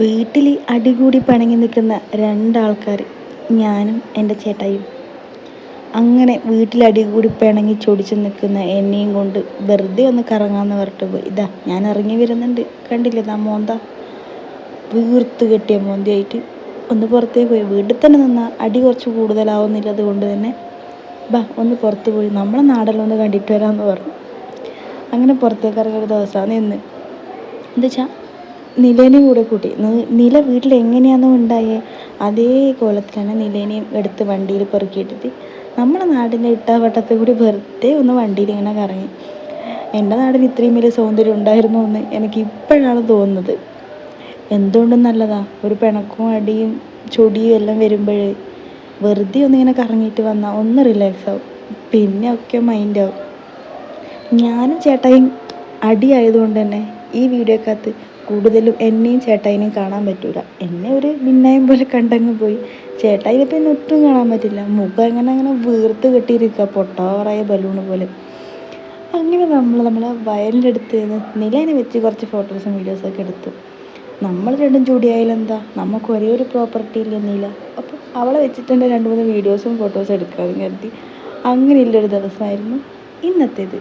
വീട്ടിൽ അടികൂടി പിണങ്ങി നിൽക്കുന്ന രണ്ടാൾക്കാർ, ഞാനും എൻ്റെ ചേട്ടായും. അങ്ങനെ വീട്ടിൽ അടികൂടി പിണങ്ങി ചൊടിച്ച് നിൽക്കുന്ന എന്നെയും കൊണ്ട് വെറുതെ ഒന്ന് കറങ്ങാമെന്ന് പറഞ്ഞിട്ട് പോയി. ഇതാ ഞാൻ ഇറങ്ങി വരുന്നുണ്ട്, കണ്ടില്ലേ ഇതാ മോന്ത വീർത്ത് കെട്ടിയ മോന്തയായിട്ട് ഒന്ന് പുറത്തേക്ക് പോയി. വീട്ടിൽ തന്നെ നിന്നാൽ അടി കുറച്ച് കൂടുതലാവുന്നില്ലത് കൊണ്ട് തന്നെ ബാ ഒന്ന് പുറത്ത് പോയി നമ്മളെ നാടെല്ലാം ഒന്ന് കണ്ടിട്ട് വരാമെന്ന് പറഞ്ഞു. അങ്ങനെ പുറത്തേക്ക് ഇറങ്ങിയ ഒരു ദിവസമാണ് ഇന്ന്. എന്താ വെച്ചാൽ നിലേനെയും കൂടെ കൂട്ടി. നില വീട്ടിൽ എങ്ങനെയാണോ ഉണ്ടായേ അതേ കോലത്തിൽ തന്നെ നിലേനെയും എടുത്ത് വണ്ടിയിൽ പെറുക്കിയിട്ടിട്ട് നമ്മുടെ നാടിൻ്റെ ഇട്ടാവട്ടത്തിൽ കൂടി വെറുതെ ഒന്ന് വണ്ടിയിൽ ഇങ്ങനെ കറങ്ങി. എൻ്റെ നാടിന് ഇത്രയും വലിയ സൗന്ദര്യം ഉണ്ടായിരുന്നു എന്ന് എനിക്ക് ഇപ്പോഴാണ് തോന്നുന്നത്. എന്തുകൊണ്ടും നല്ലതാ, ഒരു പിണക്കവും അടിയും ചൊടിയും എല്ലാം വരുമ്പോഴേ വെറുതെ ഒന്നിങ്ങനെ കറങ്ങിയിട്ട് വന്നാൽ ഒന്ന് റിലാക്സ് ആവും, പിന്നെ ഒക്കെ മൈൻഡാവും. ഞാനും ചേട്ടായും അടിയായതുകൊണ്ട് തന്നെ ഈ വീഡിയോക്കകത്ത് കൂടുതലും എന്നെയും ചേട്ടായിനെയും കാണാൻ പറ്റൂല. എന്നെ ഒരു മിന്നായം പോലെ കണ്ടങ്ങ് പോയി. ചേട്ടായിനെ പിന്നെ ഒട്ടും കാണാൻ പറ്റില്ല, മുഖം അങ്ങനെ അങ്ങനെ വീർത്ത് കെട്ടിയിരിക്കുക പൊട്ടാറായ ബലൂണ് പോലെ. അങ്ങനെ നമ്മളെ വയലിൻ്റെ അടുത്ത് നിലേനെ വെച്ച് കുറച്ച് ഫോട്ടോസും വീഡിയോസൊക്കെ എടുത്തു. നമ്മൾ രണ്ടും ജോഡിയായാലെന്താ, നമുക്ക് ഒരേ ഒരു പ്രോപ്പർട്ടി ഇല്ല നില, അപ്പം അവളെ വെച്ചിട്ട് തന്നെ 2-3 വീഡിയോസും ഫോട്ടോസും എടുക്കാമെന്ന് കരുതി. അങ്ങനെയുള്ളൊരു ദിവസമായിരുന്നു ഇന്നത്തേത്.